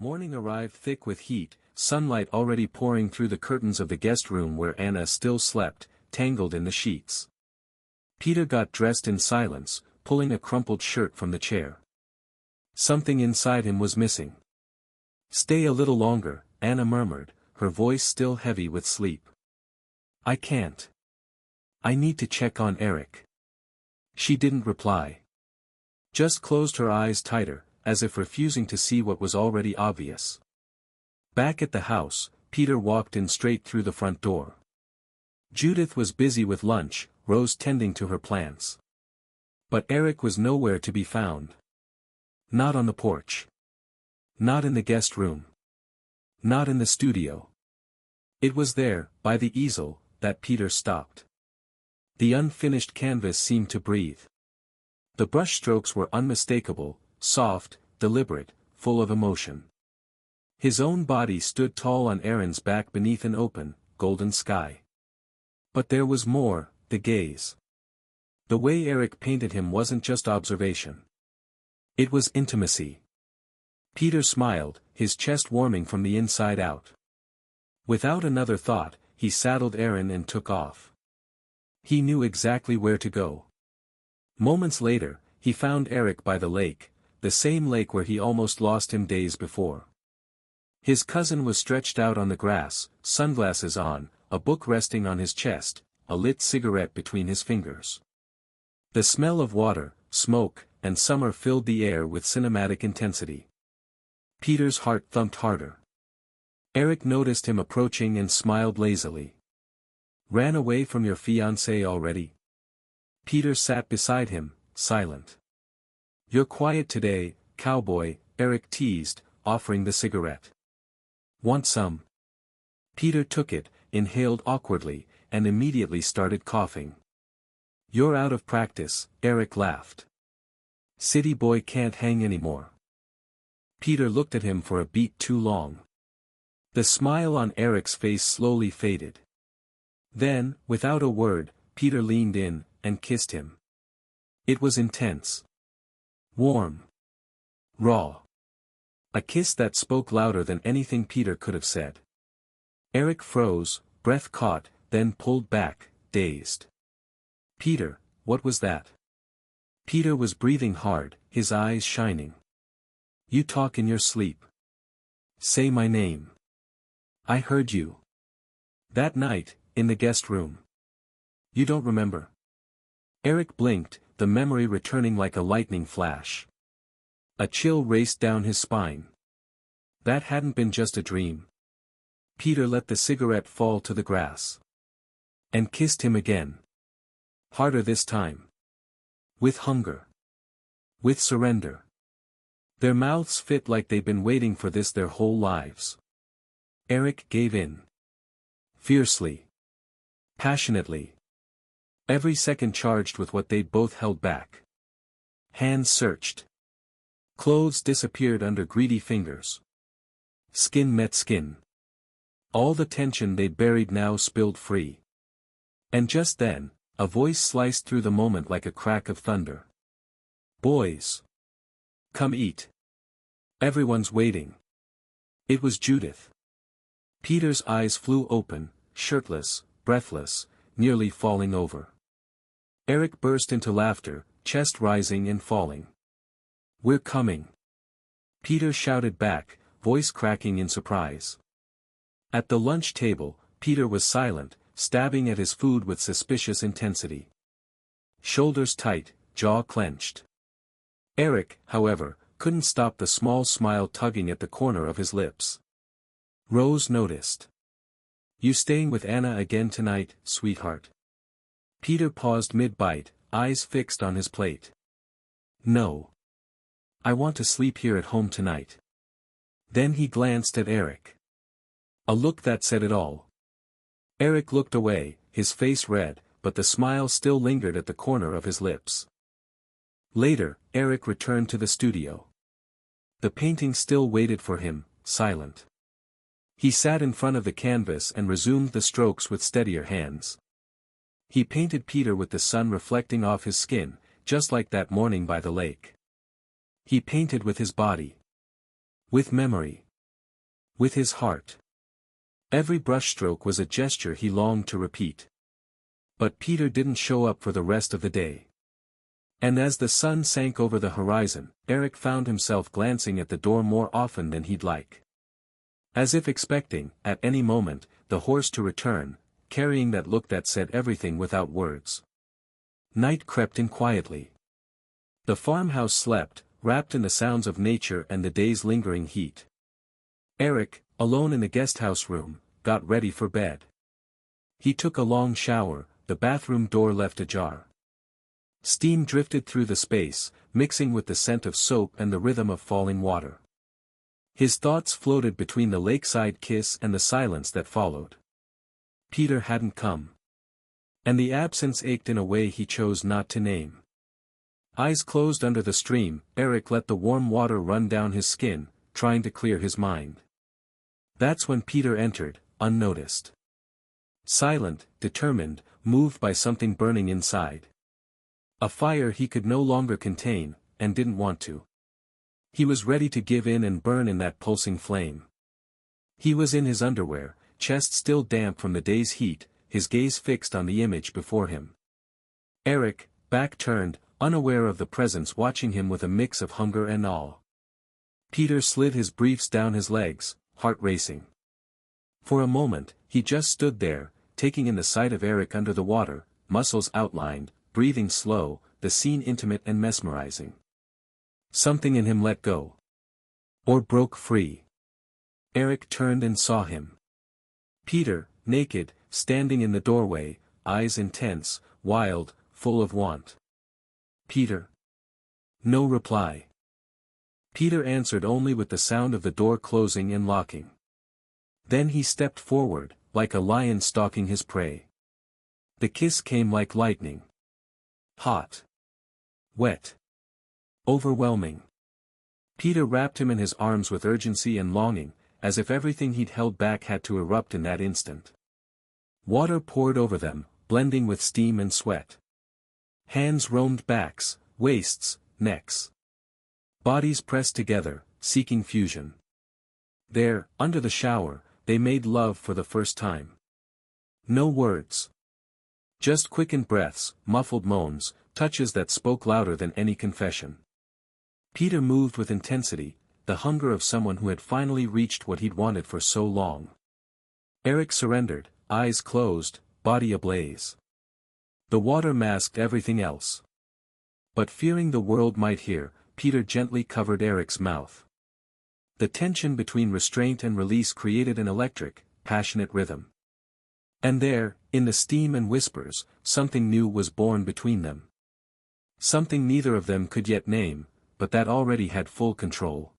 Morning arrived thick with heat, sunlight already pouring through the curtains of the guest room where Anna still slept, tangled in the sheets. Peter got dressed in silence, pulling a crumpled shirt from the chair. Something inside him was missing. "Stay a little longer," Anna murmured, her voice still heavy with sleep. "I can't. I need to check on Eric." She didn't reply. Just closed her eyes tighter, as if refusing to see what was already obvious. Back at the house, Peter walked in straight through the front door. Judith was busy with lunch, Rose tending to her plants. But Eric was nowhere to be found. Not on the porch. Not in the guest room. Not in the studio. It was there, by the easel, that Peter stopped. The unfinished canvas seemed to breathe. The brushstrokes were unmistakable, soft, deliberate, full of emotion. His own body stood tall on Aaron's back beneath an open, golden sky. But there was more, the gaze. The way Eric painted him wasn't just observation. It was intimacy. Peter smiled, his chest warming from the inside out. Without another thought, he saddled Aaron and took off. He knew exactly where to go. Moments later, he found Eric by the lake, the same lake where he almost lost him days before. His cousin was stretched out on the grass, sunglasses on, a book resting on his chest, a lit cigarette between his fingers. The smell of water, smoke, and summer filled the air with cinematic intensity. Peter's heart thumped harder. Eric noticed him approaching and smiled lazily. "Ran away from your fiancé already?" Peter sat beside him, silent. "You're quiet today, cowboy," Eric teased, offering the cigarette. "Want some?" Peter took it, inhaled awkwardly, and immediately started coughing. "You're out of practice," Eric laughed. "City boy can't hang anymore." Peter looked at him for a beat too long. The smile on Eric's face slowly faded. Then, without a word, Peter leaned in, and kissed him. It was intense. Warm. Raw. A kiss that spoke louder than anything Peter could have said. Eric froze, breath caught, then pulled back, dazed. "Peter, what was that?" Peter was breathing hard, his eyes shining. "You talk in your sleep. Say my name." "I heard you. That night, in the guest room." "You don't remember?" Eric blinked, the memory returning like a lightning flash. A chill raced down his spine. That hadn't been just a dream. Peter let the cigarette fall to the grass. And kissed him again. Harder this time. With hunger. With surrender. Their mouths fit like they'd been waiting for this their whole lives. Eric gave in. Fiercely. Passionately. Every second charged with what they'd both held back. Hands searched. Clothes disappeared under greedy fingers. Skin met skin. All the tension they'd buried now spilled free. And just then, a voice sliced through the moment like a crack of thunder. "Boys. Come eat. Everyone's waiting." It was Judith. Peter's eyes flew open, shirtless, breathless, nearly falling over. Eric burst into laughter, chest rising and falling. "We're coming." Peter shouted back, voice cracking in surprise. At the lunch table, Peter was silent, stabbing at his food with suspicious intensity. Shoulders tight, jaw clenched. Eric, however, couldn't stop the small smile tugging at the corner of his lips. Rose noticed. "You staying with Anna again tonight, sweetheart?" Peter paused mid-bite, eyes fixed on his plate. "No. I want to sleep here at home tonight." Then he glanced at Eric. A look that said it all. Eric looked away, his face red, but the smile still lingered at the corner of his lips. Later, Eric returned to the studio. The painting still waited for him, silent. He sat in front of the canvas and resumed the strokes with steadier hands. He painted Peter with the sun reflecting off his skin, just like that morning by the lake. He painted with his body. With memory. With his heart. Every brushstroke was a gesture he longed to repeat. But Peter didn't show up for the rest of the day. And as the sun sank over the horizon, Eric found himself glancing at the door more often than he'd like. As if expecting, at any moment, the horse to return, carrying that look that said everything without words. Night crept in quietly. The farmhouse slept, wrapped in the sounds of nature and the day's lingering heat. Eric, alone in the guesthouse room, got ready for bed. He took a long shower, the bathroom door left ajar. Steam drifted through the space, mixing with the scent of soap and the rhythm of falling water. His thoughts floated between the lakeside kiss and the silence that followed. Peter hadn't come. And the absence ached in a way he chose not to name. Eyes closed under the stream, Eric let the warm water run down his skin, trying to clear his mind. That's when Peter entered, unnoticed. Silent, determined, moved by something burning inside. A fire he could no longer contain, and didn't want to. He was ready to give in and burn in that pulsing flame. He was in his underwear, chest still damp from the day's heat, his gaze fixed on the image before him. Eric, back turned, unaware of the presence watching him with a mix of hunger and awe. Peter slid his briefs down his legs, heart racing. For a moment, he just stood there, taking in the sight of Eric under the water, muscles outlined, breathing slow, the scene intimate and mesmerizing. Something in him let go. Or broke free. Eric turned and saw him. Peter, naked, standing in the doorway, eyes intense, wild, full of want. Peter. No reply. Peter answered only with the sound of the door closing and locking. Then he stepped forward, like a lion stalking his prey. The kiss came like lightning. Hot. Wet. Overwhelming. Peter wrapped him in his arms with urgency and longing, as if everything he'd held back had to erupt in that instant. Water poured over them, blending with steam and sweat. Hands roamed backs, waists, necks. Bodies pressed together, seeking fusion. There, under the shower, they made love for the first time. No words. Just quickened breaths, muffled moans, touches that spoke louder than any confession. Peter moved with intensity, the hunger of someone who had finally reached what he'd wanted for so long. Eric surrendered, eyes closed, body ablaze. The water masked everything else. But fearing the world might hear, Peter gently covered Eric's mouth. The tension between restraint and release created an electric, passionate rhythm. And there, in the steam and whispers, something new was born between them. Something neither of them could yet name, but that already had full control.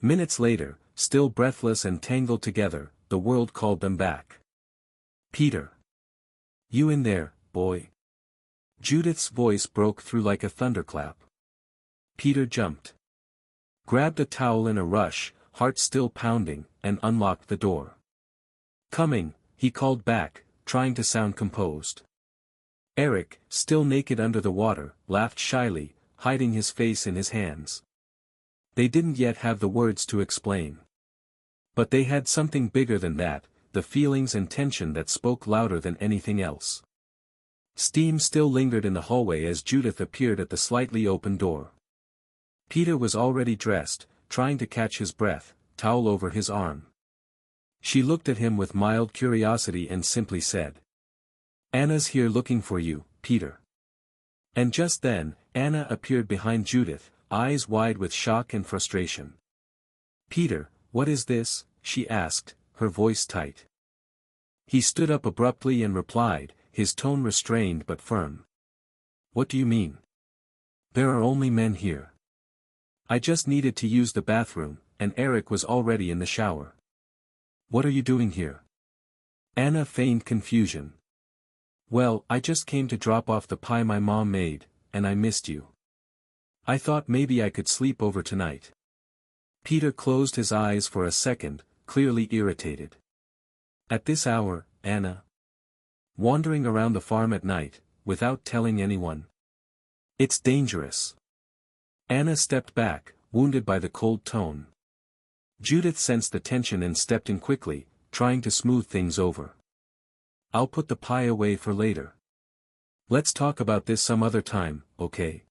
Minutes later, still breathless and tangled together, the world called them back. Peter. You in there, boy? Judith's voice broke through like a thunderclap. Peter jumped. Grabbed a towel in a rush, heart still pounding, and unlocked the door. Coming, he called back, trying to sound composed. Eric, still naked under the water, laughed shyly, hiding his face in his hands. They didn't yet have the words to explain. But they had something bigger than that, the feelings and tension that spoke louder than anything else. Steam still lingered in the hallway as Judith appeared at the slightly open door. Peter was already dressed, trying to catch his breath, towel over his arm. She looked at him with mild curiosity and simply said, "Anna's here looking for you, Peter." And just then, Anna appeared behind Judith, eyes wide with shock and frustration. "Peter, what is this?" she asked, her voice tight. He stood up abruptly and replied, his tone restrained but firm. "What do you mean? There are only men here. I just needed to use the bathroom, and Eric was already in the shower." "What are you doing here?" Anna feigned confusion. "Well, I just came to drop off the pie my mom made, and I missed you. I thought maybe I could sleep over tonight." Peter closed his eyes for a second, clearly irritated. "At this hour, Anna? Wandering around the farm at night, without telling anyone? It's dangerous." Anna stepped back, wounded by the cold tone. Judith sensed the tension and stepped in quickly, trying to smooth things over. "I'll put the pie away for later. Let's talk about this some other time, okay?"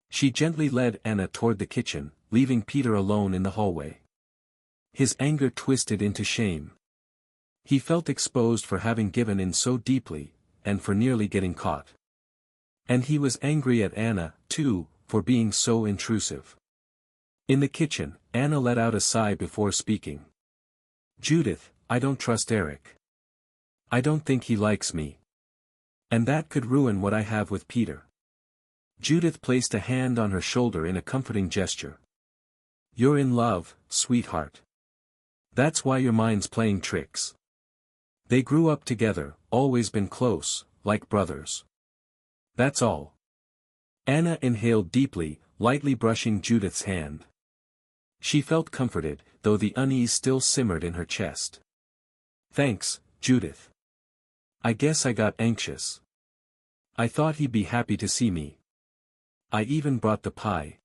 She gently led Anna toward the kitchen, leaving Peter alone in the hallway. His anger twisted into shame. He felt exposed for having given in so deeply, and for nearly getting caught. And he was angry at Anna, too, for being so intrusive. In the kitchen, Anna let out a sigh before speaking. "Judith, I don't trust Eric. I don't think he likes me. And that could ruin what I have with Peter." Judith placed a hand on her shoulder in a comforting gesture. "You're in love, sweetheart. That's why your mind's playing tricks. They grew up together, always been close, like brothers. That's all." Anna inhaled deeply, lightly brushing Judith's hand. She felt comforted, though the unease still simmered in her chest. "Thanks, Judith. I guess I got anxious. I thought he'd be happy to see me. I even brought the pie."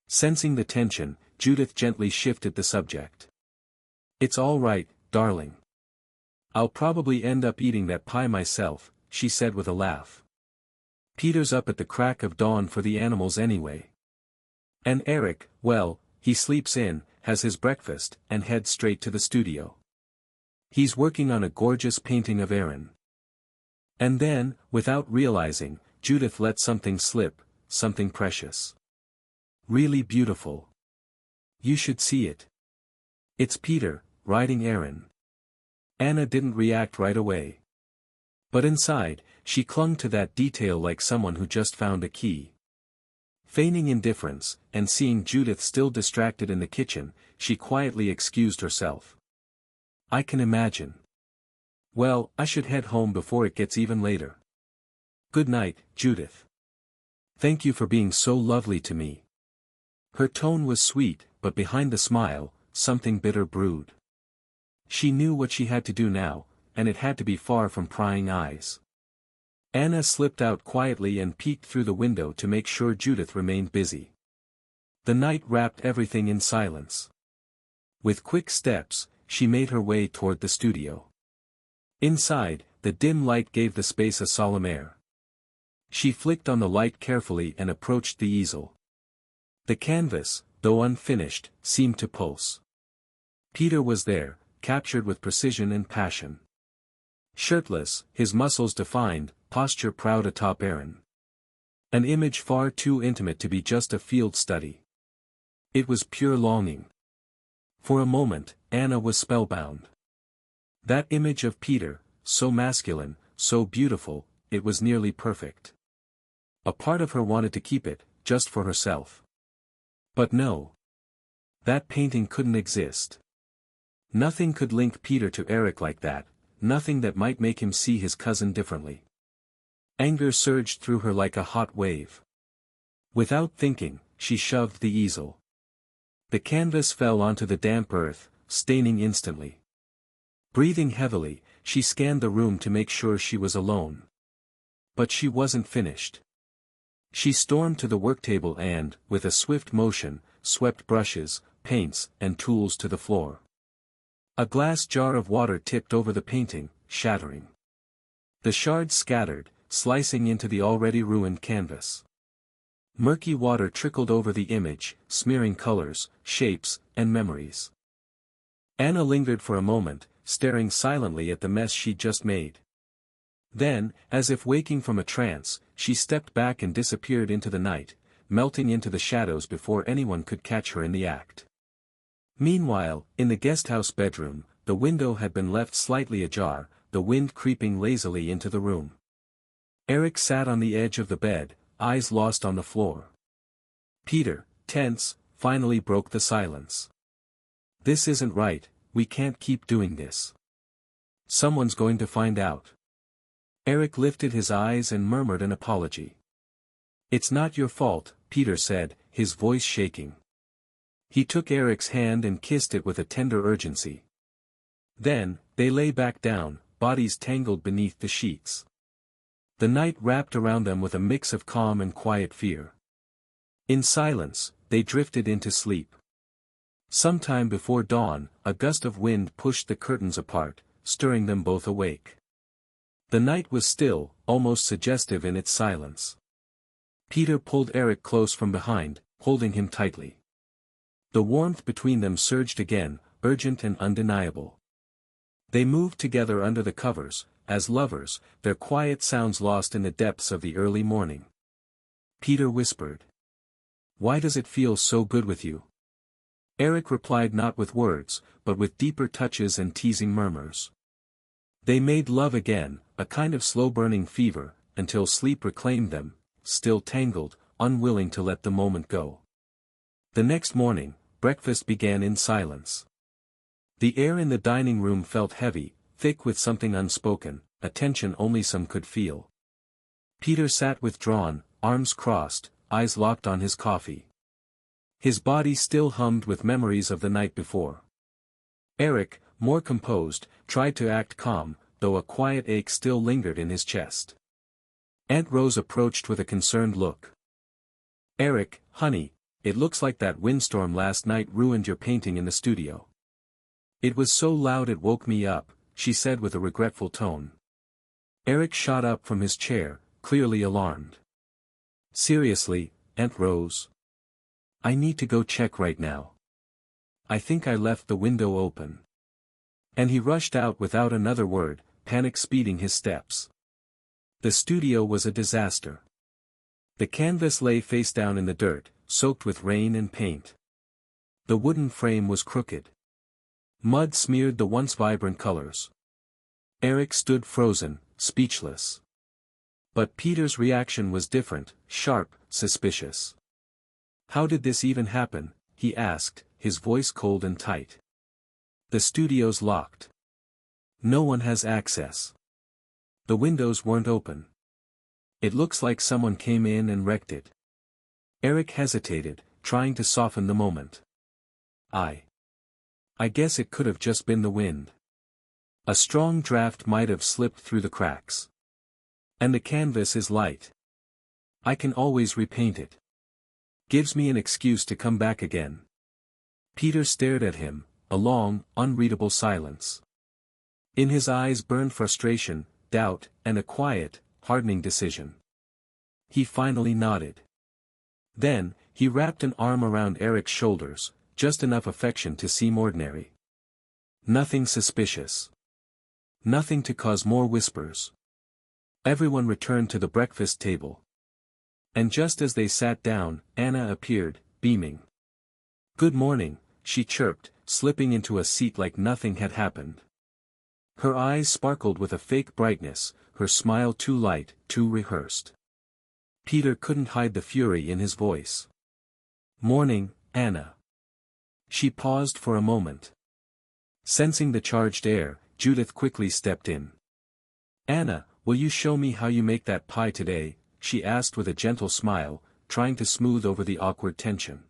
Sensing the tension, Judith gently shifted the subject. "It's all right, darling. I'll probably end up eating that pie myself," she said with a laugh. "Peter's up at the crack of dawn for the animals anyway. And Eric, well, he sleeps in, has his breakfast, and heads straight to the studio. He's working on a gorgeous painting of Aaron." And then, without realizing, Judith let something slip, something precious. "Really beautiful. You should see it. It's Peter, riding Aaron." Anna didn't react right away. But inside, she clung to that detail like someone who just found a key. Feigning indifference, and seeing Judith still distracted in the kitchen, she quietly excused herself. "I can imagine. Well, I should head home before it gets even later. Good night, Judith. Thank you for being so lovely to me." Her tone was sweet, but behind the smile, something bitter brewed. She knew what she had to do now, and it had to be far from prying eyes. Anna slipped out quietly and peeked through the window to make sure Judith remained busy. The night wrapped everything in silence. With quick steps, she made her way toward the studio. Inside, the dim light gave the space a solemn air. She flicked on the light carefully and approached the easel. The canvas, though unfinished, seemed to pulse. Peter was there, captured with precision and passion. Shirtless, his muscles defined, posture proud atop Aaron. An image far too intimate to be just a field study. It was pure longing. For a moment, Anna was spellbound. That image of Peter, so masculine, so beautiful, it was nearly perfect. A part of her wanted to keep it, just for herself. But no. That painting couldn't exist. Nothing could link Peter to Eric like that, nothing that might make him see his cousin differently. Anger surged through her like a hot wave. Without thinking, she shoved the easel. The canvas fell onto the damp earth, staining instantly. Breathing heavily, she scanned the room to make sure she was alone. But she wasn't finished. She stormed to the worktable and, with a swift motion, swept brushes, paints, and tools to the floor. A glass jar of water tipped over the painting, shattering. The shards scattered, slicing into the already ruined canvas. Murky water trickled over the image, smearing colors, shapes, and memories. Anna lingered for a moment, staring silently at the mess she'd just made. Then, as if waking from a trance, she stepped back and disappeared into the night, melting into the shadows before anyone could catch her in the act. Meanwhile, in the guesthouse bedroom, the window had been left slightly ajar, the wind creeping lazily into the room. Eric sat on the edge of the bed, eyes lost on the floor. Peter, tense, finally broke the silence. "This isn't right, we can't keep doing this. Someone's going to find out." Eric lifted his eyes and murmured an apology. "It's not your fault," Peter said, his voice shaking. He took Eric's hand and kissed it with a tender urgency. Then, they lay back down, bodies tangled beneath the sheets. The night wrapped around them with a mix of calm and quiet fear. In silence, they drifted into sleep. Sometime before dawn, a gust of wind pushed the curtains apart, stirring them both awake. The night was still, almost suggestive in its silence. Peter pulled Eric close from behind, holding him tightly. The warmth between them surged again, urgent and undeniable. They moved together under the covers, as lovers, their quiet sounds lost in the depths of the early morning. Peter whispered. "Why does it feel so good with you?" Eric replied not with words, but with deeper touches and teasing murmurs. They made love again, a kind of slow-burning fever, until sleep reclaimed them, still tangled, unwilling to let the moment go. The next morning, breakfast began in silence. The air in the dining room felt heavy, thick with something unspoken, a tension only some could feel. Peter sat withdrawn, arms crossed, eyes locked on his coffee. His body still hummed with memories of the night before. Eric, more composed, tried to act calm, though a quiet ache still lingered in his chest. Aunt Rose approached with a concerned look. "Eric, honey, it looks like that windstorm last night ruined your painting in the studio." "It was so loud it woke me up," she said with a regretful tone. Eric shot up from his chair, clearly alarmed. "Seriously, Aunt Rose? I need to go check right now. I think I left the window open." And he rushed out without another word, panic speeding his steps. The studio was a disaster. The canvas lay face down in the dirt, soaked with rain and paint. The wooden frame was crooked. Mud smeared the once vibrant colors. Eric stood frozen, speechless. But Peter's reaction was different, sharp, suspicious. "How did this even happen?" he asked, his voice cold and tight. "The studio's locked. No one has access. The windows weren't open. It looks like someone came in and wrecked it." Eric hesitated, trying to soften the moment. I guess it could have just been the wind. A strong draft might have slipped through the cracks. And the canvas is light. I can always repaint it. Gives me an excuse to come back again." Peter stared at him, a long, unreadable silence. In his eyes burned frustration, doubt, and a quiet, hardening decision. He finally nodded. Then, he wrapped an arm around Eric's shoulders, just enough affection to seem ordinary. Nothing suspicious. Nothing to cause more whispers. Everyone returned to the breakfast table. And just as they sat down, Anna appeared, beaming. "Good morning," she chirped, slipping into a seat like nothing had happened. Her eyes sparkled with a fake brightness, her smile too light, too rehearsed. Peter couldn't hide the fury in his voice. "Morning, Anna." She paused for a moment. Sensing the charged air, Judith quickly stepped in. "Anna, will you show me how you make that pie today?" she asked with a gentle smile, trying to smooth over the awkward tension.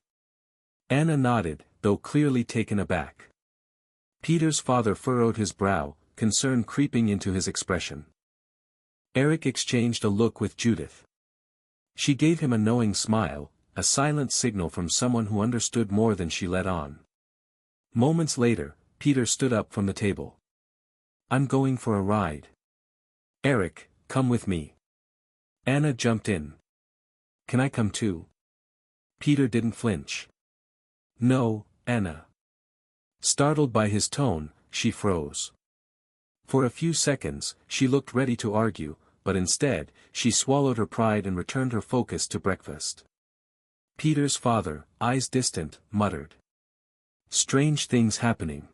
Anna nodded, though clearly taken aback. Peter's father furrowed his brow, concern creeping into his expression. Eric exchanged a look with Judith. She gave him a knowing smile, a silent signal from someone who understood more than she let on. Moments later, Peter stood up from the table. "I'm going for a ride." "Eric, come with me." Anna jumped in. "Can I come too?" Peter didn't flinch. "No, Anna." Startled by his tone, she froze. For a few seconds, she looked ready to argue, but instead, she swallowed her pride and returned her focus to breakfast. Peter's father, eyes distant, muttered. "Strange things happening.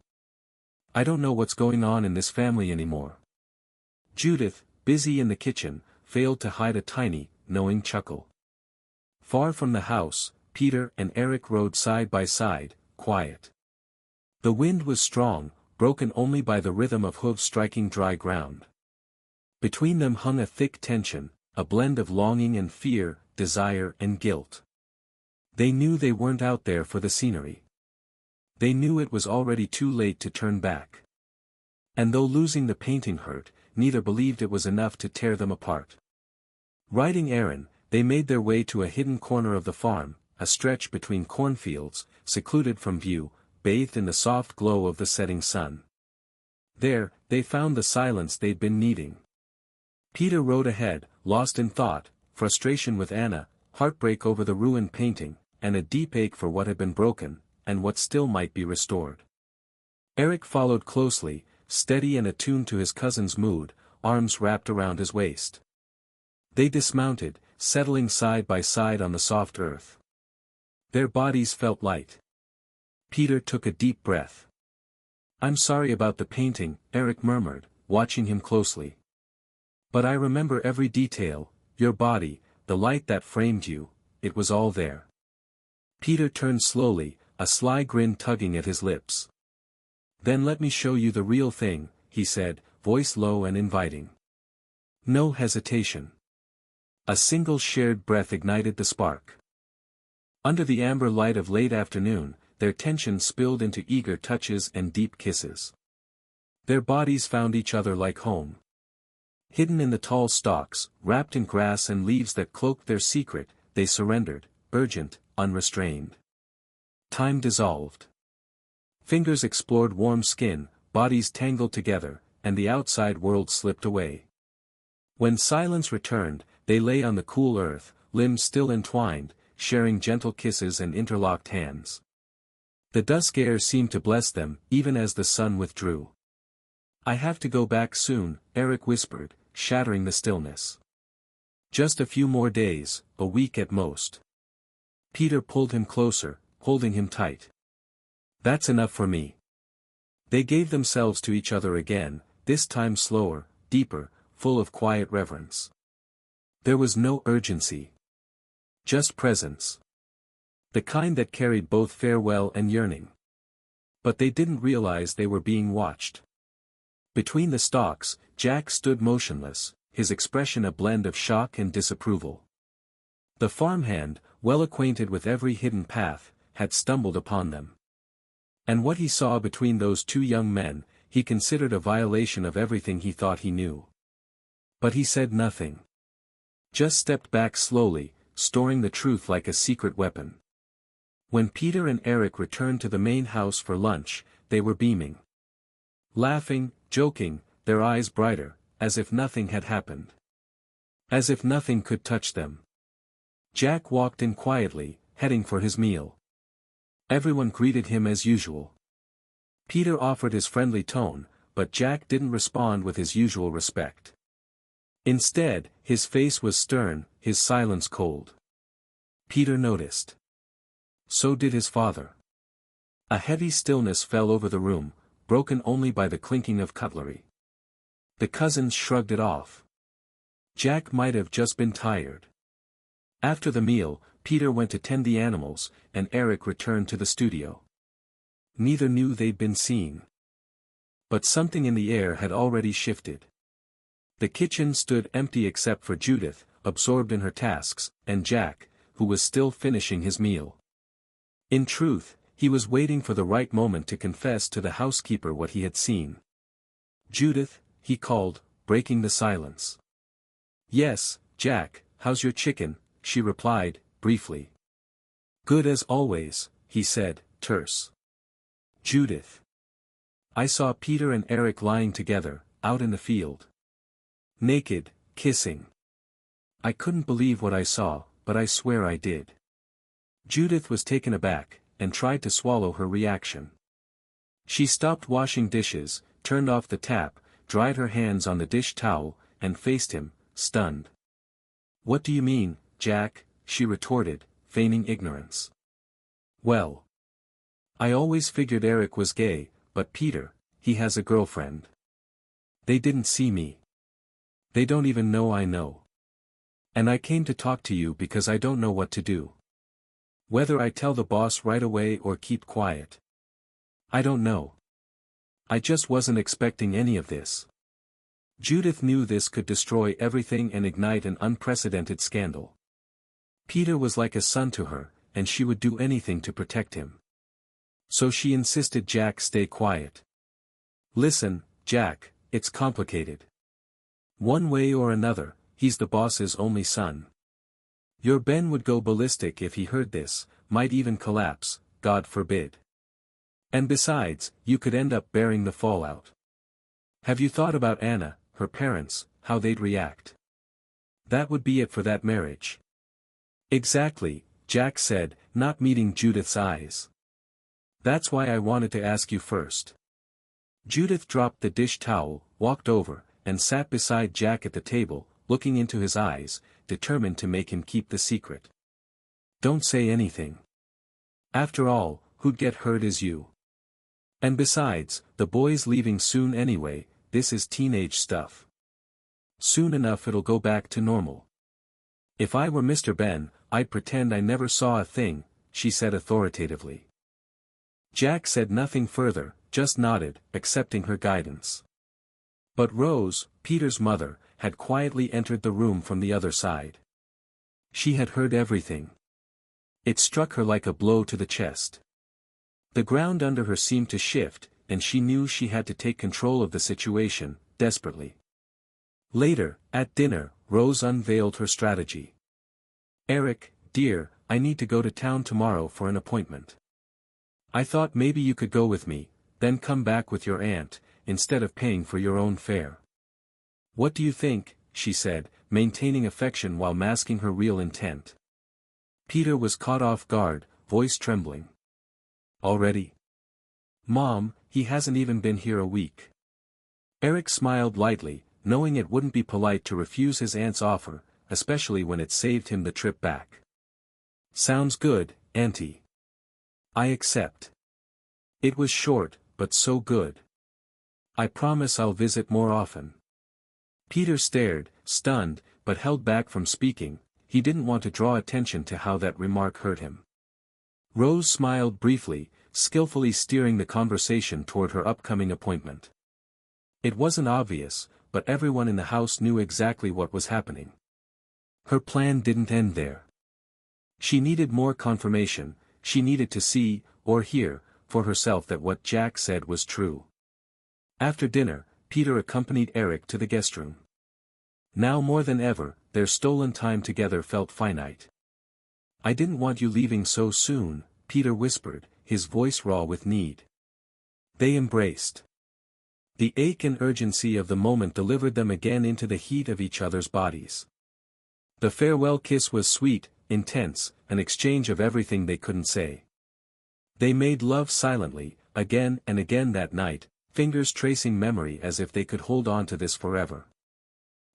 I don't know what's going on in this family anymore." Judith, busy in the kitchen, failed to hide a tiny, knowing chuckle. Far from the house, Peter and Eric rode side by side, quiet. The wind was strong, broken only by the rhythm of hooves striking dry ground. Between them hung a thick tension, a blend of longing and fear, desire and guilt. They knew they weren't out there for the scenery. They knew it was already too late to turn back. And though losing the painting hurt, neither believed it was enough to tear them apart. Riding Aaron, they made their way to a hidden corner of the farm, a stretch between cornfields, secluded from view, bathed in the soft glow of the setting sun. There, they found the silence they'd been needing. Peter rode ahead, lost in thought, frustration with Anna, heartbreak over the ruined painting, and a deep ache for what had been broken, and what still might be restored. Eric followed closely, steady and attuned to his cousin's mood, arms wrapped around his waist. They dismounted, settling side by side on the soft earth. Their bodies felt light. Peter took a deep breath. "I'm sorry about the painting," Eric murmured, watching him closely. "But I remember every detail, your body, the light that framed you, it was all there." Peter turned slowly, a sly grin tugging at his lips. "Then let me show you the real thing," he said, voice low and inviting. No hesitation. A single shared breath ignited the spark. Under the amber light of late afternoon, their tension spilled into eager touches and deep kisses. Their bodies found each other like home. Hidden in the tall stalks, wrapped in grass and leaves that cloaked their secret, they surrendered, urgent, unrestrained. Time dissolved. Fingers explored warm skin, bodies tangled together, and the outside world slipped away. When silence returned, they lay on the cool earth, limbs still entwined, sharing gentle kisses and interlocked hands. The dusk air seemed to bless them, even as the sun withdrew. "I have to go back soon," Eric whispered, shattering the stillness. "Just a few more days, a week at most." Peter pulled him closer, holding him tight. "That's enough for me." They gave themselves to each other again, this time slower, deeper, full of quiet reverence. There was no urgency. Just presence. The kind that carried both farewell and yearning. But they didn't realize they were being watched. Between the stalks, Jack stood motionless, his expression a blend of shock and disapproval. The farmhand, well acquainted with every hidden path, had stumbled upon them. And what he saw between those two young men, he considered a violation of everything he thought he knew. But he said nothing. Just stepped back slowly, storing the truth like a secret weapon. When Peter and Eric returned to the main house for lunch, they were beaming. Laughing, joking, their eyes brighter, as if nothing had happened. As if nothing could touch them. Jack walked in quietly, heading for his meal. Everyone greeted him as usual. Peter offered his friendly tone, but Jack didn't respond with his usual respect. Instead, his face was stern, his silence cold. Peter noticed. So did his father. A heavy stillness fell over the room, broken only by the clinking of cutlery. The cousins shrugged it off. Jack might have just been tired. After the meal, Peter went to tend the animals, and Eric returned to the studio. Neither knew they'd been seen. But something in the air had already shifted. The kitchen stood empty except for Judith, absorbed in her tasks, and Jack, who was still finishing his meal. In truth, he was waiting for the right moment to confess to the housekeeper what he had seen. "Judith," he called, breaking the silence. "Yes, Jack, how's your chicken?" she replied, briefly. "Good as always," he said, terse. "Judith." "I saw Peter and Eric lying together, out in the field. Naked, kissing. I couldn't believe what I saw, but I swear I did." Judith was taken aback, and tried to swallow her reaction. She stopped washing dishes, turned off the tap, dried her hands on the dish towel, and faced him, stunned. "What do you mean, Jack?" she retorted, feigning ignorance. "Well, I always figured Eric was gay, but Peter, he has a girlfriend. They didn't see me. They don't even know I know. And I came to talk to you because I don't know what to do. Whether I tell the boss right away or keep quiet. I don't know. I just wasn't expecting any of this." Judith knew this could destroy everything and ignite an unprecedented scandal. Peter was like a son to her, and she would do anything to protect him. So she insisted Jack stay quiet. "Listen, Jack, it's complicated. One way or another, he's the boss's only son. Your Ben would go ballistic if he heard this, might even collapse, God forbid. And besides, you could end up bearing the fallout. Have you thought about Anna, her parents, how they'd react? That would be it for that marriage. Exactly, Jack said, not meeting Judith's eyes. That's why I wanted to ask you first. Judith dropped the dish towel, walked over, and sat beside Jack at the table, looking into his eyes, determined to make him keep the secret. Don't say anything. After all, who'd get hurt is you. And besides, the boy's leaving soon anyway, this is teenage stuff. Soon enough it'll go back to normal. If I were Mr. Ben, I'd pretend I never saw a thing, she said authoritatively. Jack said nothing further, just nodded, accepting her guidance. But Rose, Peter's mother, had quietly entered the room from the other side. She had heard everything. It struck her like a blow to the chest. The ground under her seemed to shift, and she knew she had to take control of the situation, desperately. Later, at dinner, Rose unveiled her strategy. Eric, dear, I need to go to town tomorrow for an appointment. I thought maybe you could go with me, then come back with your aunt, instead of paying for your own fare. What do you think, she said, maintaining affection while masking her real intent. Peter was caught off guard, voice trembling. Already? Mom, he hasn't even been here a week. Eric smiled lightly, knowing it wouldn't be polite to refuse his aunt's offer, especially when it saved him the trip back. Sounds good, Auntie. I accept. It was short, but so good. I promise I'll visit more often. Peter stared, stunned, but held back from speaking. He didn't want to draw attention to how that remark hurt him. Rose smiled briefly, skillfully steering the conversation toward her upcoming appointment. It wasn't obvious, but everyone in the house knew exactly what was happening. Her plan didn't end there. She needed more confirmation, she needed to see, or hear, for herself that what Jack said was true. After dinner, Peter accompanied Eric to the guest room. Now more than ever, their stolen time together felt finite. I didn't want you leaving so soon, Peter whispered, his voice raw with need. They embraced. The ache and urgency of the moment delivered them again into the heat of each other's bodies. The farewell kiss was sweet, intense, an exchange of everything they couldn't say. They made love silently, again and again that night, fingers tracing memory as if they could hold on to this forever.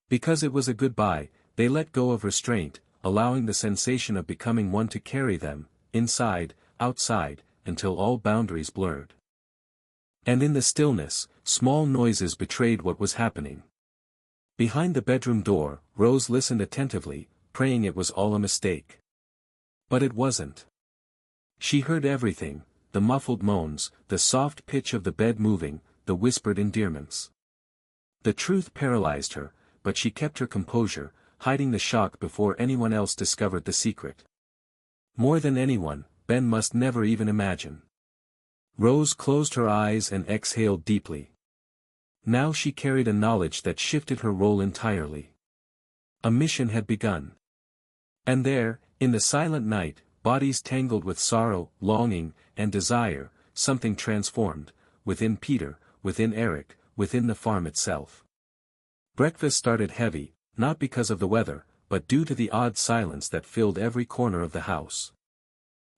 Because it was a goodbye, they let go of restraint, allowing the sensation of becoming one to carry them, inside, outside, until all boundaries blurred. And in the stillness, small noises betrayed what was happening. Behind the bedroom door, Rose listened attentively, praying it was all a mistake. But it wasn't. She heard everything, the muffled moans, the soft pitch of the bed moving, the whispered endearments. The truth paralyzed her, but she kept her composure, hiding the shock before anyone else discovered the secret. More than anyone, Ben must never even imagine. Rose closed her eyes and exhaled deeply. Now she carried a knowledge that shifted her role entirely. A mission had begun. And there, in the silent night, bodies tangled with sorrow, longing, and desire, something transformed, within Peter, within Eric, within the farm itself. Breakfast started heavy, not because of the weather, but due to the odd silence that filled every corner of the house.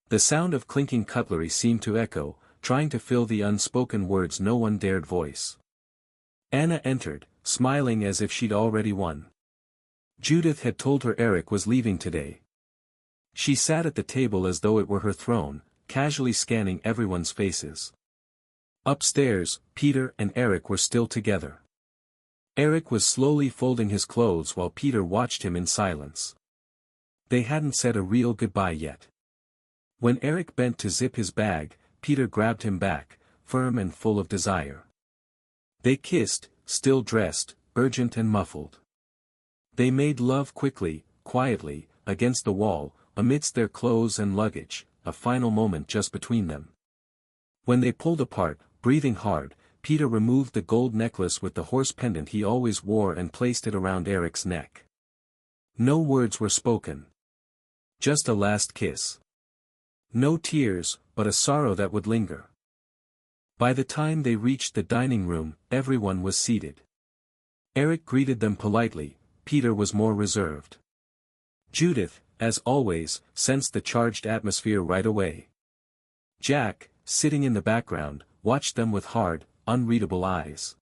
The sound of clinking cutlery seemed to echo, trying to fill the unspoken words no one dared voice. Anna entered, smiling as if she'd already won. Judith had told her Eric was leaving today. She sat at the table as though it were her throne, casually scanning everyone's faces. Upstairs, Peter and Eric were still together. Eric was slowly folding his clothes while Peter watched him in silence. They hadn't said a real goodbye yet. When Eric bent to zip his bag, Peter grabbed him back, firm and full of desire. They kissed, still dressed, urgent and muffled. They made love quickly, quietly, against the wall, amidst their clothes and luggage, a final moment just between them. When they pulled apart, breathing hard, Peter removed the gold necklace with the horse pendant he always wore and placed it around Eric's neck. No words were spoken. Just a last kiss. No tears, but a sorrow that would linger. By the time they reached the dining room, everyone was seated. Eric greeted them politely, Peter was more reserved. Judith, as always, sensed the charged atmosphere right away. Jack, sitting in the background, watched them with hard, unreadable eyes.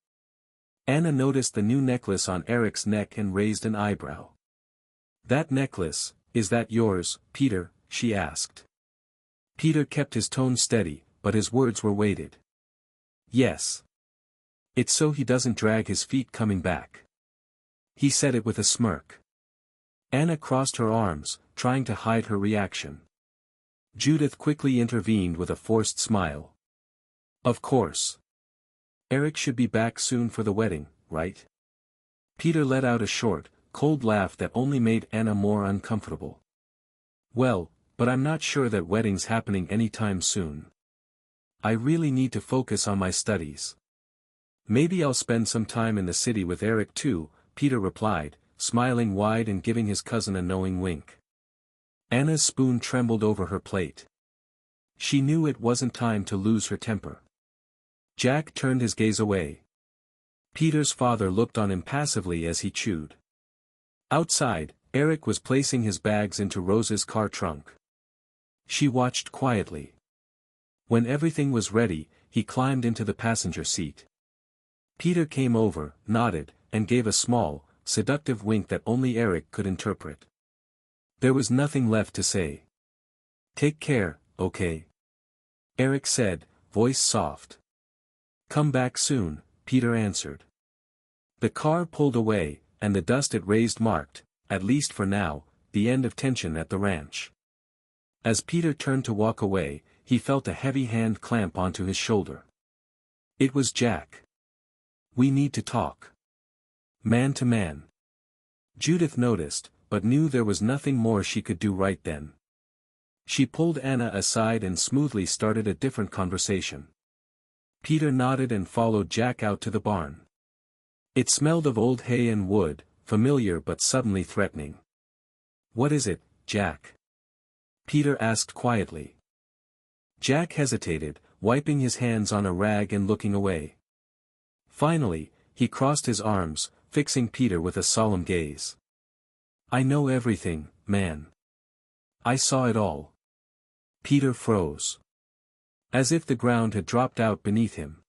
Anna noticed the new necklace on Eric's neck and raised an eyebrow. "That necklace, is that yours, Peter?" she asked. Peter kept his tone steady, but his words were weighted. "Yes. It's so he doesn't drag his feet coming back." He said it with a smirk. Anna crossed her arms, trying to hide her reaction. Judith quickly intervened with a forced smile. "Of course. Eric should be back soon for the wedding, right?" Peter let out a short, cold laugh that only made Anna more uncomfortable. "Well, but I'm not sure that wedding's happening anytime soon. I really need to focus on my studies. Maybe I'll spend some time in the city with Eric too," Peter replied, smiling wide and giving his cousin a knowing wink. Anna's spoon trembled over her plate. She knew it wasn't time to lose her temper. Jack turned his gaze away. Peter's father looked on impassively as he chewed. Outside, Eric was placing his bags into Rose's car trunk. She watched quietly. When everything was ready, he climbed into the passenger seat. Peter came over, nodded, and gave a small, seductive wink that only Eric could interpret. There was nothing left to say. "Take care, okay?" Eric said, voice soft. "Come back soon," Peter answered. The car pulled away, and the dust it raised marked, at least for now, the end of tension at the ranch. As Peter turned to walk away, he felt a heavy hand clamp onto his shoulder. It was Jack. "We need to talk. Man to man." Judith noticed, but knew there was nothing more she could do right then. She pulled Anna aside and smoothly started a different conversation. Peter nodded and followed Jack out to the barn. It smelled of old hay and wood, familiar but suddenly threatening. "What is it, Jack?" Peter asked quietly. Jack hesitated, wiping his hands on a rag and looking away. Finally, he crossed his arms, fixing Peter with a solemn gaze. "I know everything, man. I saw it all." Peter froze. As if the ground had dropped out beneath him.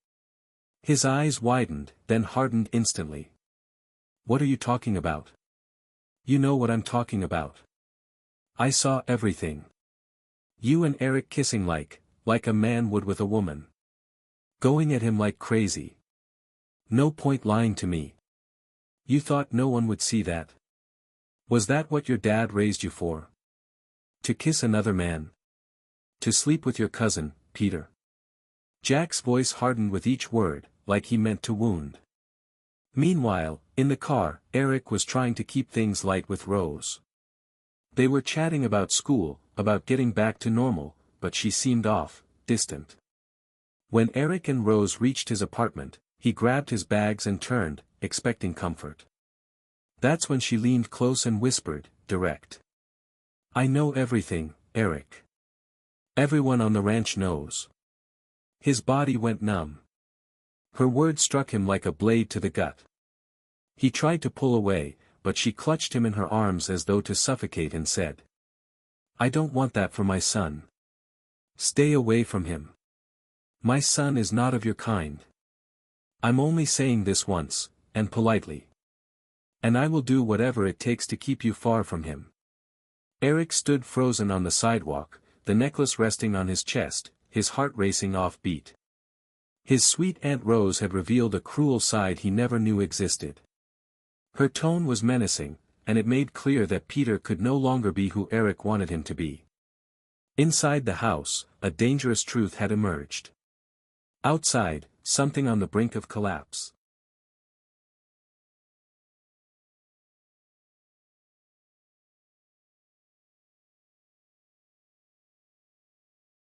His eyes widened, then hardened instantly. "What are you talking about?" "You know what I'm talking about. I saw everything. You and Eric kissing like a man would with a woman. Going at him like crazy. No point lying to me. You thought no one would see that. Was that what your dad raised you for? To kiss another man? To sleep with your cousin, Peter?" Jack's voice hardened with each word, like he meant to wound. Meanwhile, in the car, Eric was trying to keep things light with Rose. They were chatting about school, about getting back to normal, but she seemed off, distant. When Eric and Rose reached his apartment, he grabbed his bags and turned, expecting comfort. That's when she leaned close and whispered, direct. "I know everything, Eric. Everyone on the ranch knows." His body went numb. Her words struck him like a blade to the gut. He tried to pull away, but she clutched him in her arms as though to suffocate and said, "I don't want that for my son. Stay away from him. My son is not of your kind. I'm only saying this once, and politely. And I will do whatever it takes to keep you far from him." Eric stood frozen on the sidewalk, the necklace resting on his chest, his heart racing off beat. His sweet Aunt Rose had revealed a cruel side he never knew existed. Her tone was menacing, and it made clear that Peter could no longer be who Eric wanted him to be. Inside the house, a dangerous truth had emerged. Outside, something on the brink of collapse.